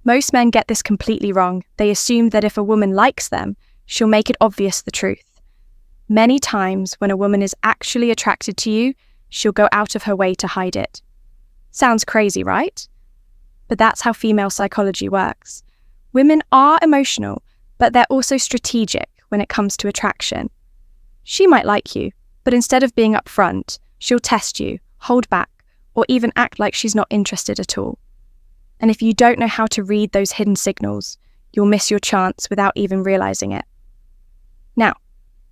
Most men get this completely wrong. They assume that if a woman likes them, she'll make it obvious the truth. Many times when a woman is actually attracted to you, she'll go out of her way to hide it. Sounds crazy, right? But that's how female psychology works. Women are emotional, but they're also strategic when it comes to attraction. She might like you, but instead of being upfront, she'll test you, hold back, or even act like she's not interested at all. And if you don't know how to read those hidden signals, you'll miss your chance without even realizing it. Now,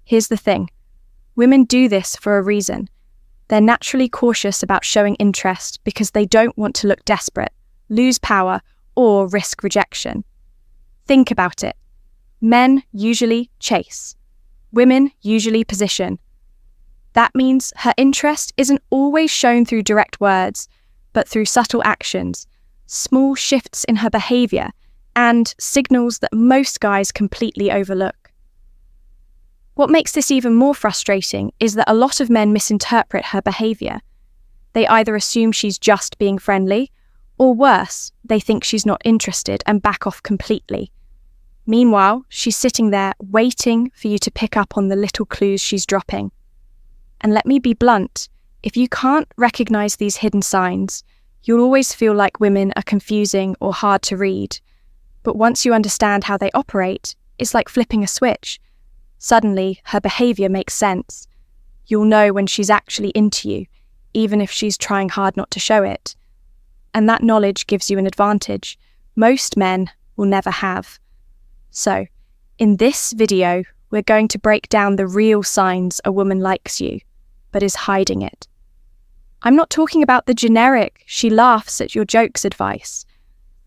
here's the thing. Women do this for a reason. They're naturally cautious about showing interest because they don't want to look desperate, lose power, or risk rejection. Think about it. Men usually chase. Women usually position. That means her interest isn't always shown through direct words, but through subtle actions, small shifts in her behavior, and signals that most guys completely overlook. What makes this even more frustrating is that a lot of men misinterpret her behavior. They either assume she's just being friendly, or worse, they think she's not interested and back off completely. Meanwhile, she's sitting there waiting for you to pick up on the little clues she's dropping. And let me be blunt, if you can't recognize these hidden signs, you'll always feel like women are confusing or hard to read. But once you understand how they operate, it's like flipping a switch. Suddenly, her behavior makes sense. You'll know when she's actually into you, even if she's trying hard not to show it. And that knowledge gives you an advantage most men will never have. So, in this video, we're going to break down the real signs a woman likes you, but is hiding it. I'm not talking about the generic, she laughs at your jokes advice.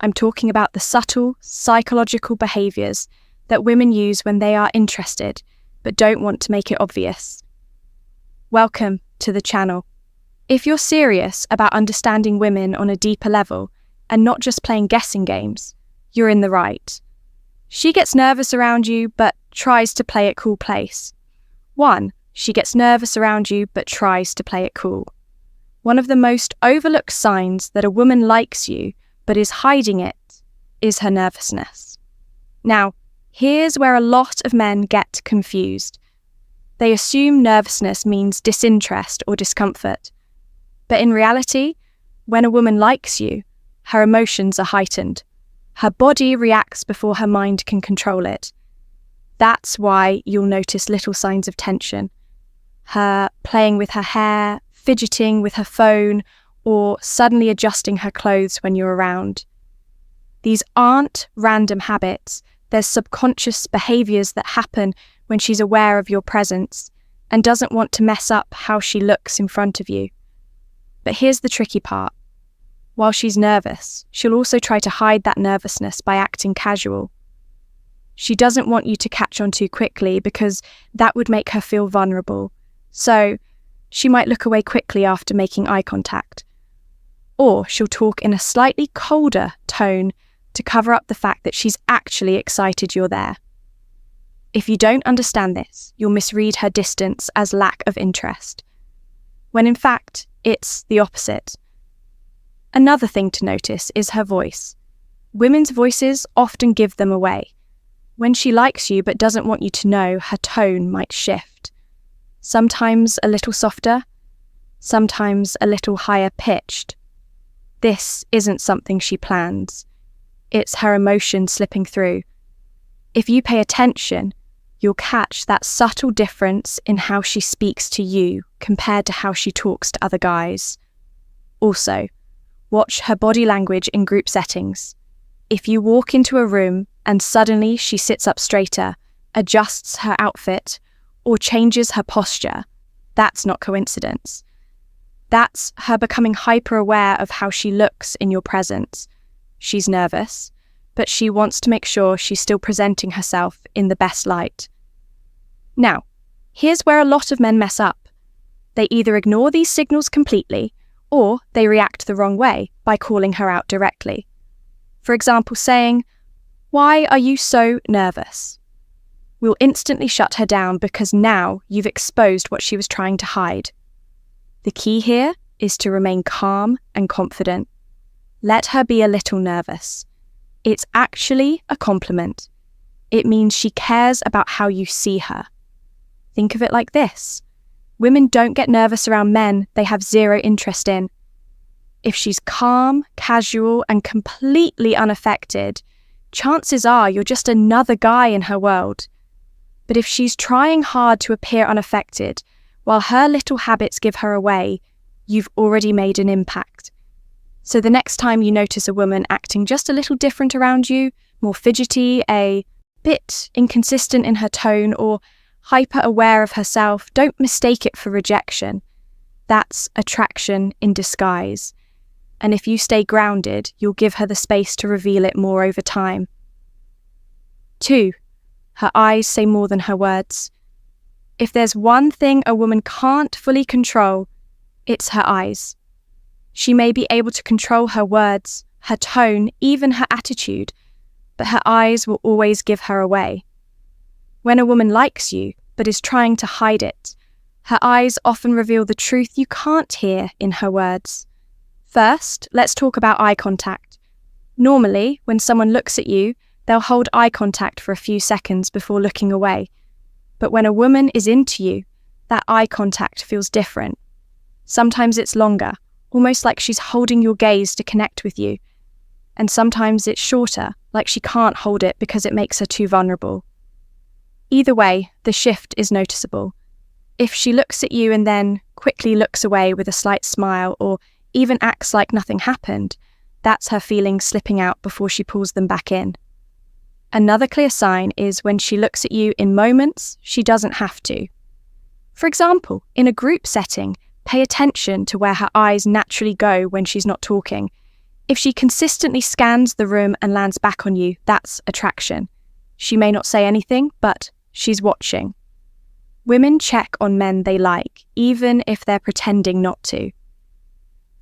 I'm talking about the subtle, psychological behaviors that women use when they are interested, but don't want to make it obvious. Welcome to the channel. If you're serious about understanding women on a deeper level, and not just playing guessing games, you're in the right. She gets nervous around you, but tries to play it cool place. 1. She gets nervous around you, but tries to play it cool. One of the most overlooked signs that a woman likes you, but is hiding it, is her nervousness. Now, here's where a lot of men get confused. They assume nervousness means disinterest or discomfort. But in reality, when a woman likes you, her emotions are heightened. Her body reacts before her mind can control it. That's why you'll notice little signs of tension. Her playing with her hair, fidgeting with her phone, or suddenly adjusting her clothes when you're around. These aren't random habits. There's subconscious behaviors that happen when she's aware of your presence and doesn't want to mess up how she looks in front of you. But here's the tricky part. While she's nervous, she'll also try to hide that nervousness by acting casual. She doesn't want you to catch on too quickly because that would make her feel vulnerable. So, she might look away quickly after making eye contact. Or she'll talk in a slightly colder tone to cover up the fact that she's actually excited you're there. If you don't understand this, you'll misread her distance as lack of interest, when in fact, it's the opposite. Another thing to notice is her voice. Women's voices often give them away. When she likes you but doesn't want you to know, her tone might shift. Sometimes a little softer, sometimes a little higher pitched. This isn't something she plans. It's her emotion slipping through. If you pay attention, you'll catch that subtle difference in how she speaks to you compared to how she talks to other guys. Also, watch her body language in group settings. If you walk into a room and suddenly she sits up straighter, adjusts her outfit, or changes her posture, that's not coincidence. That's her becoming hyper-aware of how she looks in your presence. She's nervous, but she wants to make sure she's still presenting herself in the best light. Now, here's where a lot of men mess up. They either ignore these signals completely, or they react the wrong way by calling her out directly. For example, saying, "Why are you so nervous?" We'll instantly shut her down because now you've exposed what she was trying to hide. The key here is to remain calm and confident. Let her be a little nervous. It's actually a compliment. It means she cares about how you see her. Think of it like this. Women don't get nervous around men they have zero interest in. If she's calm, casual, and completely unaffected, chances are you're just another guy in her world. But if she's trying hard to appear unaffected, while her little habits give her away, you've already made an impact. So the next time you notice a woman acting just a little different around you, more fidgety, a bit inconsistent in her tone, or hyper-aware of herself, don't mistake it for rejection. That's attraction in disguise. And if you stay grounded, you'll give her the space to reveal it more over time. 2. Her eyes say more than her words. If there's one thing a woman can't fully control, it's her eyes. She may be able to control her words, her tone, even her attitude, but her eyes will always give her away. When a woman likes you, but is trying to hide it, her eyes often reveal the truth you can't hear in her words. First, let's talk about eye contact. Normally, when someone looks at you, they'll hold eye contact for a few seconds before looking away. But when a woman is into you, that eye contact feels different. Sometimes it's longer, almost like she's holding your gaze to connect with you. And sometimes it's shorter, like she can't hold it because it makes her too vulnerable. Either way, the shift is noticeable. If she looks at you and then quickly looks away with a slight smile or even acts like nothing happened, that's her feelings slipping out before she pulls them back in. Another clear sign is when she looks at you in moments she doesn't have to. For example, in a group setting, pay attention to where her eyes naturally go when she's not talking. If she consistently scans the room and lands back on you, that's attraction. She may not say anything, but she's watching. Women check on men they like, even if they're pretending not to.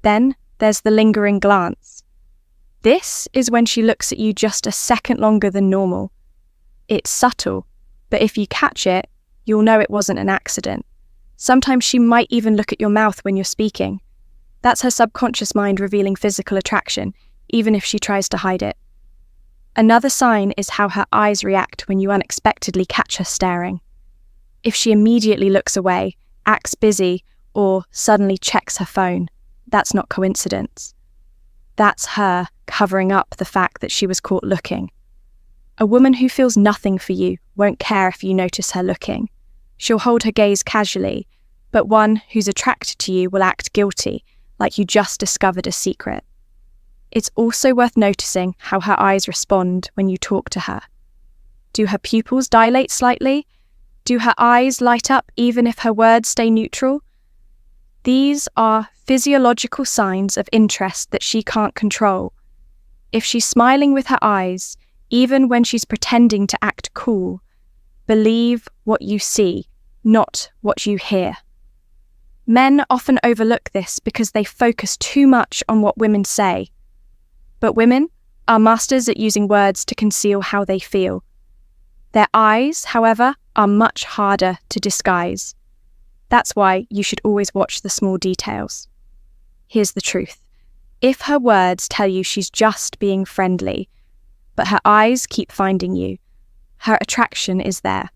Then there's the lingering glance. This is when she looks at you just a second longer than normal. It's subtle, but if you catch it, you'll know it wasn't an accident. Sometimes she might even look at your mouth when you're speaking. That's her subconscious mind revealing physical attraction, even if she tries to hide it. Another sign is how her eyes react when you unexpectedly catch her staring. If she immediately looks away, acts busy, or suddenly checks her phone, that's not coincidence. That's her covering up the fact that she was caught looking. A woman who feels nothing for you won't care if you notice her looking. She'll hold her gaze casually, but one who's attracted to you will act guilty, like you just discovered a secret. It's also worth noticing how her eyes respond when you talk to her. Do her pupils dilate slightly? Do her eyes light up even if her words stay neutral? These are physiological signs of interest that she can't control. If she's smiling with her eyes, even when she's pretending to act cool, believe what you see, not what you hear. Men often overlook this because they focus too much on what women say. But women are masters at using words to conceal how they feel. Their eyes, however, are much harder to disguise. That's why you should always watch the small details. Here's the truth. If her words tell you she's just being friendly, but her eyes keep finding you, her attraction is there.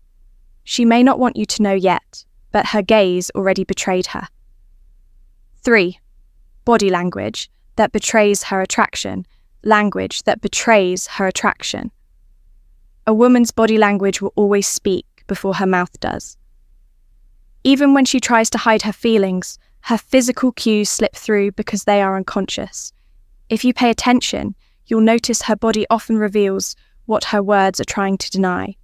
She may not want you to know yet, but her gaze already betrayed her. 3. Body language that betrays her attraction. Language that betrays her attraction. A woman's body language will always speak before her mouth does. Even when she tries to hide her feelings, her physical cues slip through because they are unconscious. If you pay attention, you'll notice her body often reveals what her words are trying to deny.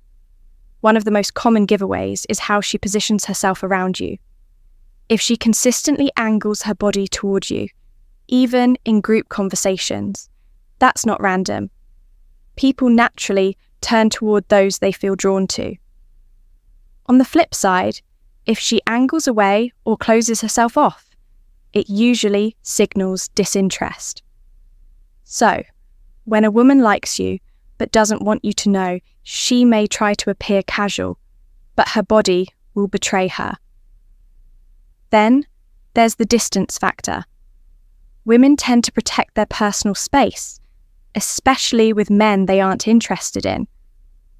One of the most common giveaways is how she positions herself around you. If she consistently angles her body toward you, even in group conversations, that's not random. People naturally turn toward those they feel drawn to. On the flip side, if she angles away or closes herself off, it usually signals disinterest. So, when a woman likes you but doesn't want you to know, she may try to appear casual, but her body will betray her. Then, there's the distance factor. Women tend to protect their personal space, especially with men they aren't interested in.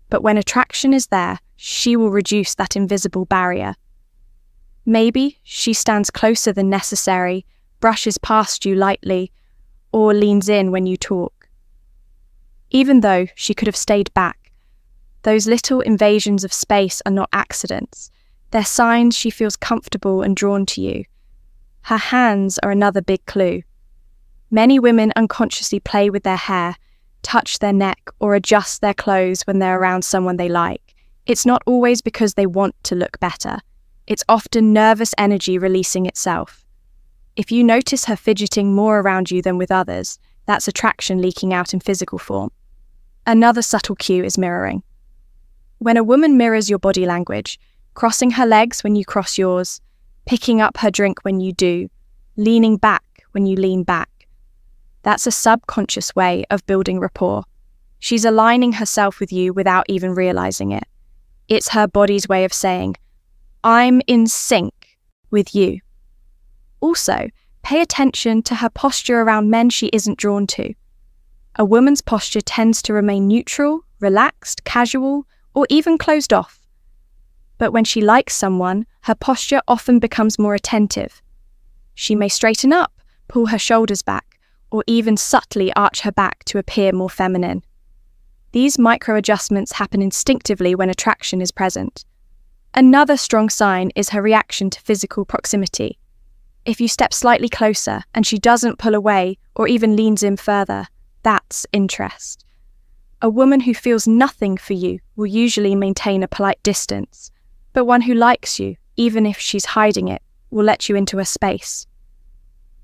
But when attraction is there, she will reduce that invisible barrier. Maybe she stands closer than necessary, brushes past you lightly, or leans in when you talk. Even though she could have stayed back, those little invasions of space are not accidents. They're signs she feels comfortable and drawn to you. Her hands are another big clue. Many women unconsciously play with their hair, touch their neck, or adjust their clothes when they're around someone they like. It's not always because they want to look better. It's often nervous energy releasing itself. If you notice her fidgeting more around you than with others, that's attraction leaking out in physical form. Another subtle cue is mirroring. When a woman mirrors your body language, crossing her legs when you cross yours, picking up her drink when you do, leaning back when you lean back, that's a subconscious way of building rapport. She's aligning herself with you without even realizing it. It's her body's way of saying, I'm in sync with you. Also, pay attention to her posture around men she isn't drawn to. A woman's posture tends to remain neutral, relaxed, casual, or even closed off. But when she likes someone, her posture often becomes more attentive. She may straighten up, pull her shoulders back, or even subtly arch her back to appear more feminine. These micro-adjustments happen instinctively when attraction is present. Another strong sign is her reaction to physical proximity. If you step slightly closer and she doesn't pull away or even leans in further, that's interest. A woman who feels nothing for you will usually maintain a polite distance, but one who likes you, even if she's hiding it, will let you into her space.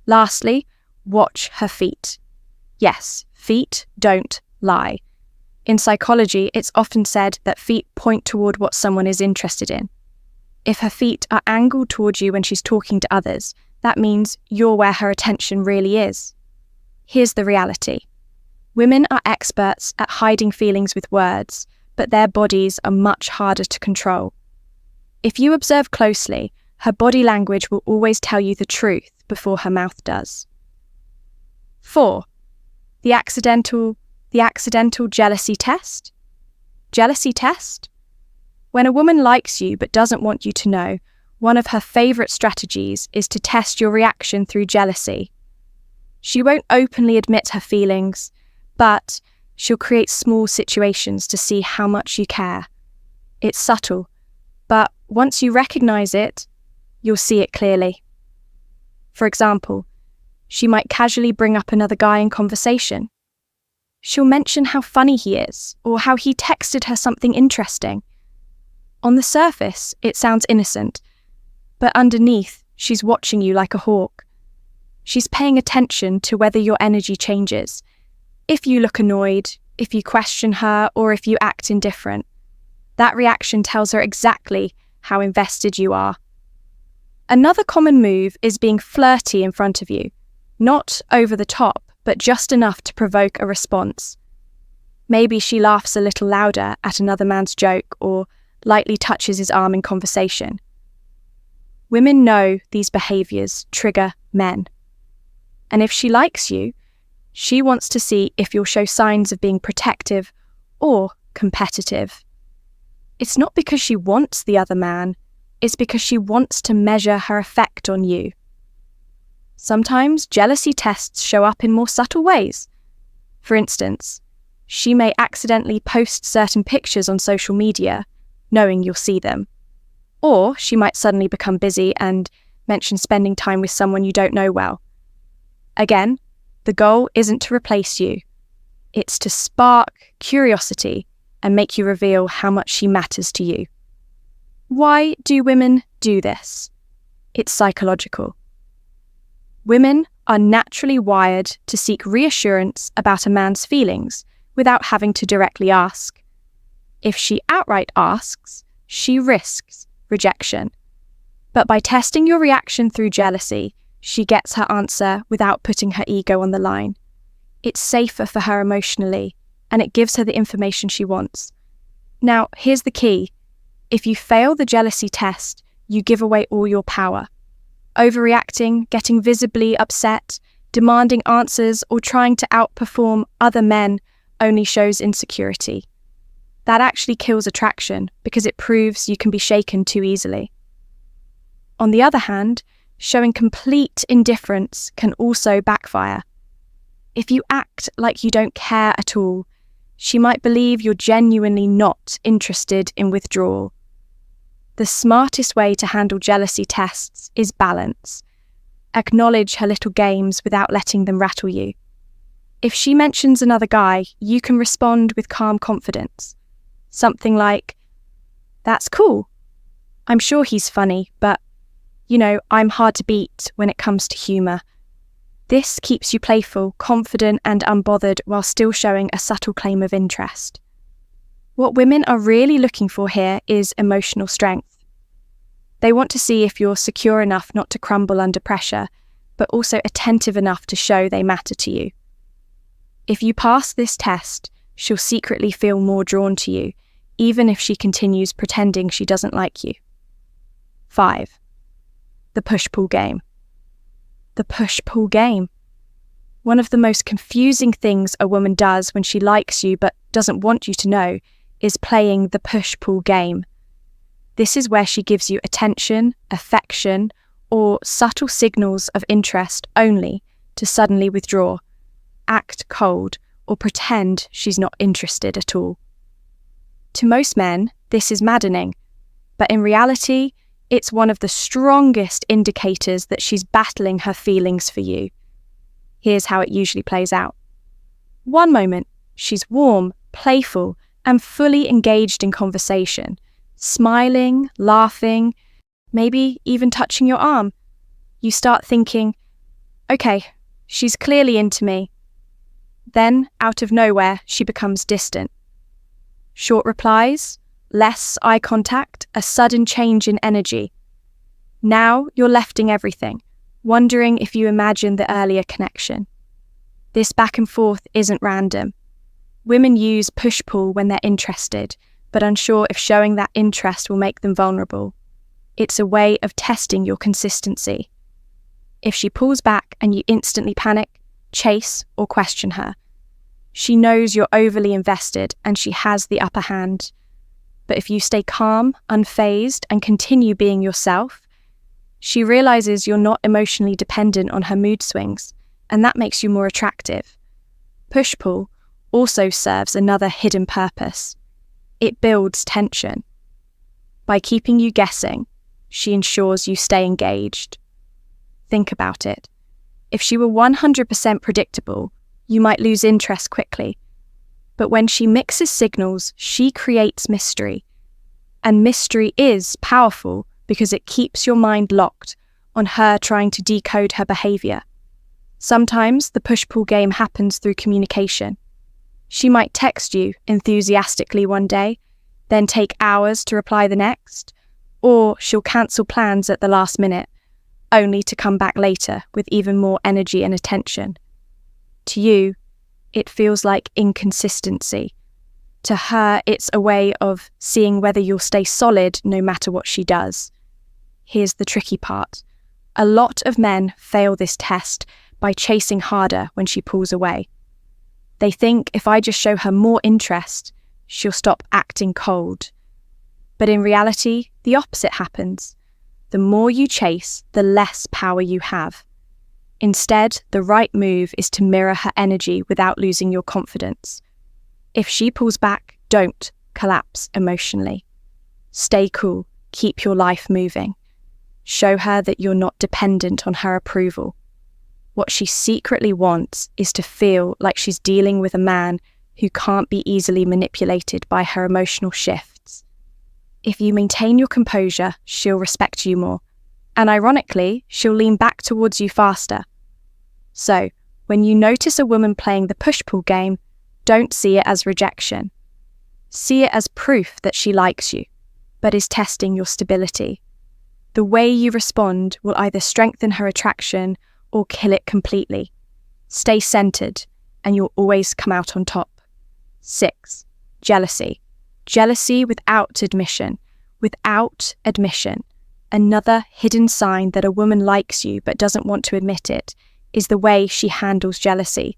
Lastly, watch her feet. Yes, feet don't lie. In psychology, it's often said that feet point toward what someone is interested in. If her feet are angled towards you when she's talking to others, that means you're where her attention really is. Here's the reality. Women are experts at hiding feelings with words, but their bodies are much harder to control. If you observe closely, her body language will always tell you the truth before her mouth does. 4. The accidental jealousy test. Jealousy test? When a woman likes you but doesn't want you to know, one of her favourite strategies is to test your reaction through jealousy. She won't openly admit her feelings, but she'll create small situations to see how much you care. It's subtle, but once you recognise it, you'll see it clearly. For example, she might casually bring up another guy in conversation. She'll mention how funny he is, or how he texted her something interesting. On the surface, it sounds innocent, but underneath, she's watching you like a hawk. She's paying attention to whether your energy changes. If you look annoyed, if you question her, or if you act indifferent, that reaction tells her exactly how invested you are. Another common move is being flirty in front of you. Not over the top, but just enough to provoke a response. Maybe she laughs a little louder at another man's joke or lightly touches his arm in conversation. Women know these behaviours trigger men. And if she likes you, she wants to see if you'll show signs of being protective or competitive. It's not because she wants the other man, it's because she wants to measure her effect on you. Sometimes jealousy tests show up in more subtle ways. For instance, she may accidentally post certain pictures on social media, knowing you'll see them. Or she might suddenly become busy and mention spending time with someone you don't know well. Again, the goal isn't to replace you. It's to spark curiosity and make you reveal how much she matters to you. Why do women do this? It's psychological. Women are naturally wired to seek reassurance about a man's feelings without having to directly ask. If she outright asks, she risks rejection. But by testing your reaction through jealousy, she gets her answer without putting her ego on the line. It's safer for her emotionally, and it gives her the information she wants. Now, here's the key. If you fail the jealousy test, you give away all your power. Overreacting, getting visibly upset, Demanding answers or trying to outperform other men only shows insecurity. That actually kills attraction because it proves you can be shaken too easily. On the other hand, showing complete indifference can also backfire. If you act like you don't care at all, she might believe you're genuinely not interested in withdrawal. The smartest way to handle jealousy tests is balance. Acknowledge her little games without letting them rattle you. If she mentions another guy, you can respond with calm confidence. Something like, "That's cool. I'm sure he's funny, but, I'm hard to beat when it comes to humour." This keeps you playful, confident, and unbothered while still showing a subtle claim of interest. What women are really looking for here is emotional strength. They want to see if you're secure enough not to crumble under pressure, but also attentive enough to show they matter to you. If you pass this test, she'll secretly feel more drawn to you, even if she continues pretending she doesn't like you. 5. The push-pull game. The push-pull game. One of the most confusing things a woman does when she likes you but doesn't want you to know is playing the push-pull game. This is where she gives you attention, affection, or subtle signals of interest only to suddenly withdraw, act cold, or pretend she's not interested at all. To most men, this is maddening, but in reality, it's one of the strongest indicators that she's battling her feelings for you. Here's how it usually plays out. One moment, she's warm, playful, and fully engaged in conversation, smiling, laughing, maybe even touching your arm. You start thinking, okay, she's clearly into me. Then, out of nowhere, she becomes distant. Short replies, less eye contact, a sudden change in energy. Now you're lefting everything, wondering if you imagined the earlier connection. This back and forth isn't random. Women use push-pull when they're interested, but unsure if showing that interest will make them vulnerable. It's a way of testing your consistency. If she pulls back and you instantly panic, chase or question her. She knows you're overly invested and she has the upper hand. But if you stay calm, unfazed, and continue being yourself, she realizes you're not emotionally dependent on her mood swings, and that makes you more attractive. Push-pull also serves another hidden purpose. It builds tension. By keeping you guessing, she ensures you stay engaged. Think about it. If she were 100% predictable, you might lose interest quickly. But when she mixes signals, she creates mystery. And mystery is powerful because it keeps your mind locked on her trying to decode her behavior. Sometimes the push-pull game happens through communication. She might text you enthusiastically one day, then take hours to reply the next, or she'll cancel plans at the last minute, only to come back later with even more energy and attention. To you, it feels like inconsistency. To her, it's a way of seeing whether you'll stay solid no matter what she does. Here's the tricky part. A lot of men fail this test by chasing harder when she pulls away. They think if I just show her more interest, she'll stop acting cold. But in reality, the opposite happens. The more you chase, the less power you have. Instead, the right move is to mirror her energy without losing your confidence. If she pulls back, don't collapse emotionally. Stay cool, keep your life moving. Show her that you're not dependent on her approval. What she secretly wants is to feel like she's dealing with a man who can't be easily manipulated by her emotional shifts. If you maintain your composure, she'll respect you more. And ironically, she'll lean back towards you faster. So, when you notice a woman playing the push-pull game, don't see it as rejection. See it as proof that she likes you, but is testing your stability. The way you respond will either strengthen her attraction or kill it completely. Stay centered, and you'll always come out on top. 6. Jealousy. Jealousy without admission. Without admission. Another hidden sign that a woman likes you but doesn't want to admit it is the way she handles jealousy.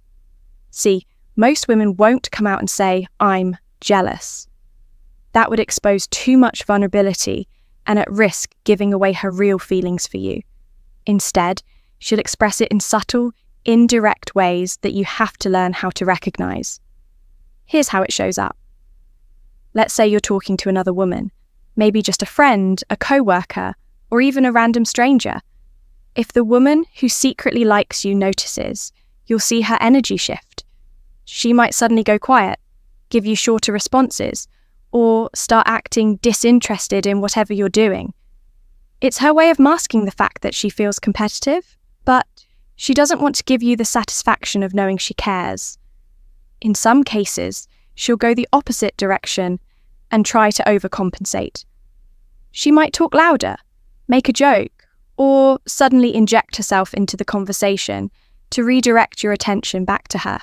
See, most women won't come out and say, "I'm jealous." That would expose too much vulnerability and at risk giving away her real feelings for you. Instead, she'll express it in subtle, indirect ways that you have to learn how to recognize. Here's how it shows up. Let's say you're talking to another woman, maybe just a friend, a co-worker, or even a random stranger. If the woman who secretly likes you notices, you'll see her energy shift. She might suddenly go quiet, give you shorter responses, or start acting disinterested in whatever you're doing. It's her way of masking the fact that she feels competitive, but she doesn't want to give you the satisfaction of knowing she cares. In some cases, she'll go the opposite direction and try to overcompensate. She might talk louder, make a joke, or suddenly inject herself into the conversation to redirect your attention back to her.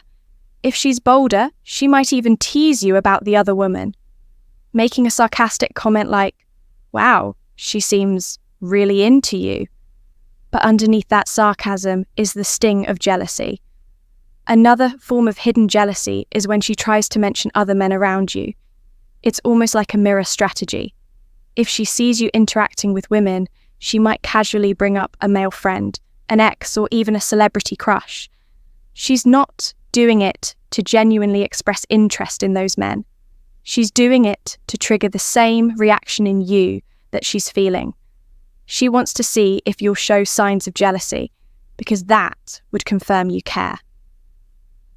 If she's bolder, she might even tease you about the other woman, making a sarcastic comment like, "Wow, she seems really into you." But underneath that sarcasm is the sting of jealousy. Another form of hidden jealousy is when she tries to mention other men around you. It's almost like a mirror strategy. If she sees you interacting with women, she might casually bring up a male friend, an ex, or even a celebrity crush. She's not doing it to genuinely express interest in those men. She's doing it to trigger the same reaction in you that she's feeling. She wants to see if you'll show signs of jealousy, because that would confirm you care.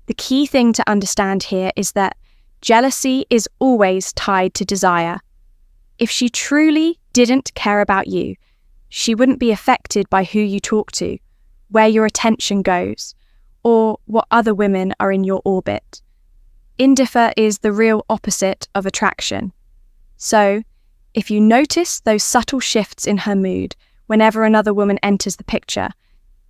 The key thing to understand here is that jealousy is always tied to desire. If she truly didn't care about you, she wouldn't be affected by who you talk to, where your attention goes, or what other women are in your orbit. Indiffer is the real opposite of attraction. So, if you notice those subtle shifts in her mood whenever another woman enters the picture,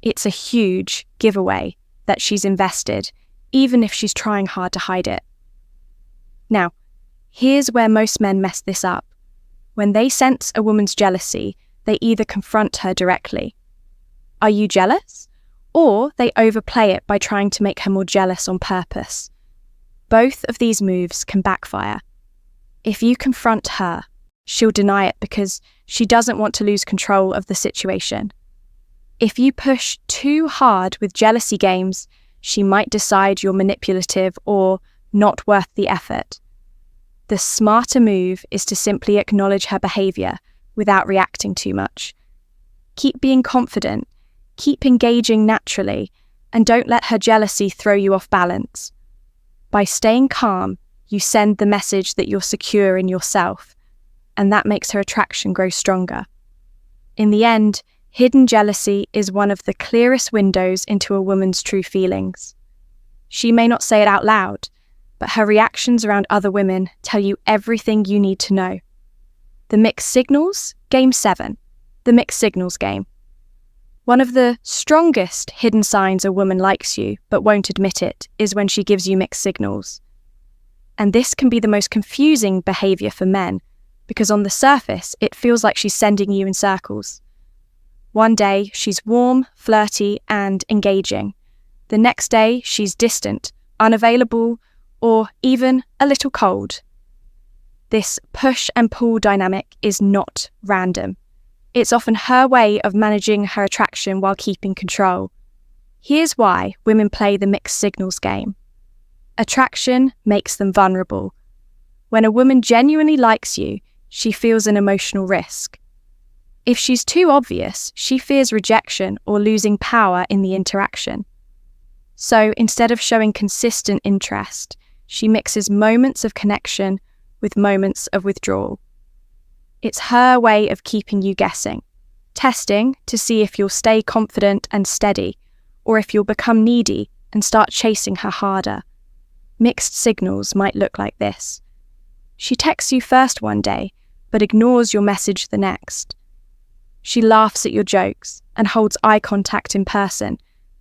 it's a huge giveaway that she's invested, even if she's trying hard to hide it. Now, here's where most men mess this up. When they sense a woman's jealousy, they either confront her directly. "Are you jealous?" Or they overplay it by trying to make her more jealous on purpose. Both of these moves can backfire. If you confront her, she'll deny it because she doesn't want to lose control of the situation. If you push too hard with jealousy games, she might decide you're manipulative or not worth the effort. The smarter move is to simply acknowledge her behavior without reacting too much. Keep being confident, keep engaging naturally, and don't let her jealousy throw you off balance. By staying calm, you send the message that you're secure in yourself, and that makes her attraction grow stronger. In the end, hidden jealousy is one of the clearest windows into a woman's true feelings. She may not say it out loud, but her reactions around other women tell you everything you need to know. The mixed signals, Game 7, the mixed signals game. One of the strongest hidden signs a woman likes you but won't admit it is when she gives you mixed signals. And this can be the most confusing behavior for men, because on the surface, it feels like she's sending you in circles. One day, she's warm, flirty, and engaging. The next day, she's distant, unavailable, or even a little cold. This push and pull dynamic is not random. It's often her way of managing her attraction while keeping control. Here's why women play the mixed signals game. Attraction makes them vulnerable. When a woman genuinely likes you, she feels an emotional risk. If she's too obvious, she fears rejection or losing power in the interaction. So instead of showing consistent interest, she mixes moments of connection with moments of withdrawal. It's her way of keeping you guessing, testing to see if you'll stay confident and steady, or if you'll become needy and start chasing her harder. Mixed signals might look like this. She texts you first one day, but ignores your message the next. She laughs at your jokes and holds eye contact in person,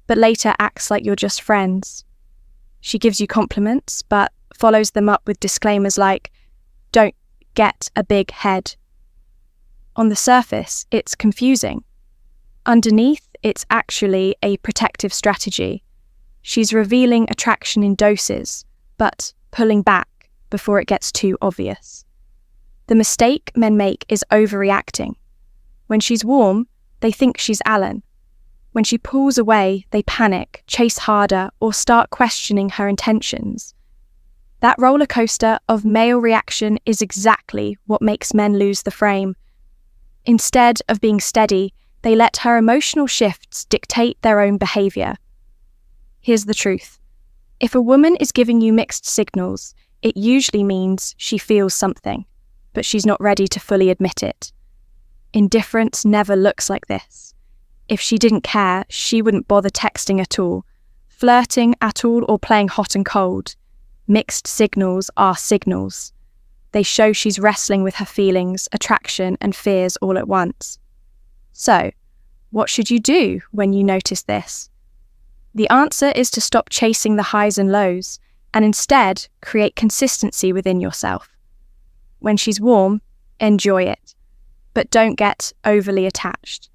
but later acts like you're just friends. She gives you compliments, but follows them up with disclaimers like, "Don't get a big head." On the surface, it's confusing. Underneath, it's actually a protective strategy. She's revealing attraction in doses, but pulling back before it gets too obvious. The mistake men make is overreacting. When she's warm, they think she's Alan. When she pulls away, they panic, chase harder, or start questioning her intentions. That roller coaster of male reaction is exactly what makes men lose the frame. Instead of being steady, they let her emotional shifts dictate their own behavior. Here's the truth. If a woman is giving you mixed signals, it usually means she feels something, but she's not ready to fully admit it. Indifference never looks like this. If she didn't care, she wouldn't bother texting at all, flirting at all, or playing hot and cold. Mixed signals are signals. They show she's wrestling with her feelings, attraction, and fears all at once. So, what should you do when you notice this? The answer is to stop chasing the highs and lows, and instead create consistency within yourself. When she's warm, enjoy it, but don't get overly attached.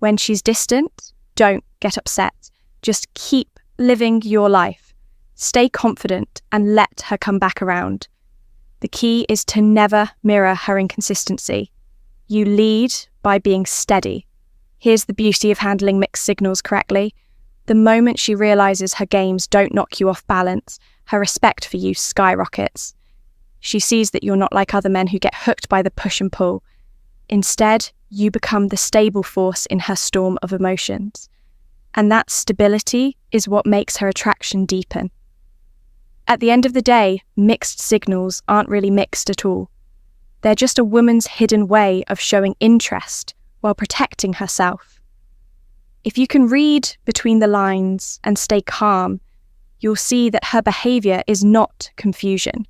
When she's distant, don't get upset. Just keep living your life. Stay confident and let her come back around. The key is to never mirror her inconsistency. You lead by being steady. Here's the beauty of handling mixed signals correctly. The moment she realizes her games don't knock you off balance, her respect for you skyrockets. She sees that you're not like other men who get hooked by the push and pull. Instead, you become the stable force in her storm of emotions. And that stability is what makes her attraction deepen. At the end of the day, mixed signals aren't really mixed at all. They're just a woman's hidden way of showing interest while protecting herself. If you can read between the lines and stay calm, you'll see that her behavior is not confusion.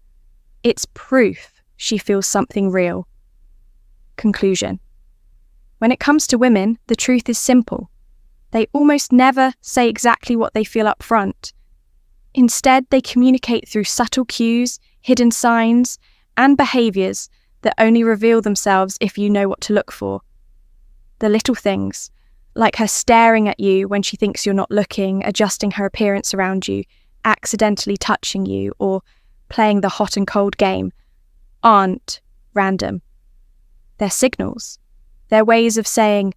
It's proof she feels something real. Conclusion. When it comes to women, the truth is simple. They almost never say exactly what they feel up front. Instead, they communicate through subtle cues, hidden signs, and behaviors that only reveal themselves if you know what to look for. The little things, like her staring at you when she thinks you're not looking, adjusting her appearance around you, accidentally touching you, or playing the hot and cold game, aren't random. They're signals. They're ways of saying,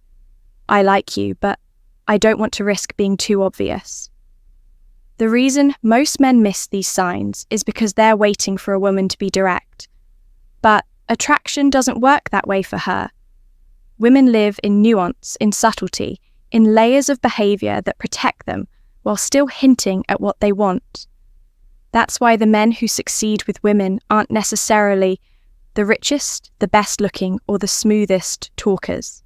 I like you, but I don't want to risk being too obvious. The reason most men miss these signs is because they're waiting for a woman to be direct. But attraction doesn't work that way for her. Women live in nuance, in subtlety, in layers of behavior that protect them while still hinting at what they want. That's why the men who succeed with women aren't necessarily the richest, the best looking, or the smoothest talkers.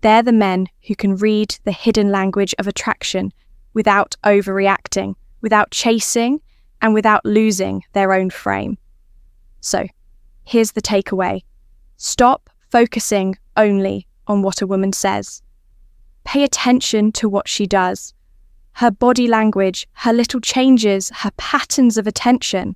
They're the men who can read the hidden language of attraction without overreacting, without chasing, and without losing their own frame. So, here's the takeaway. Stop focusing only on what a woman says. Pay attention to what she does. Her body language, her little changes, her patterns of attention.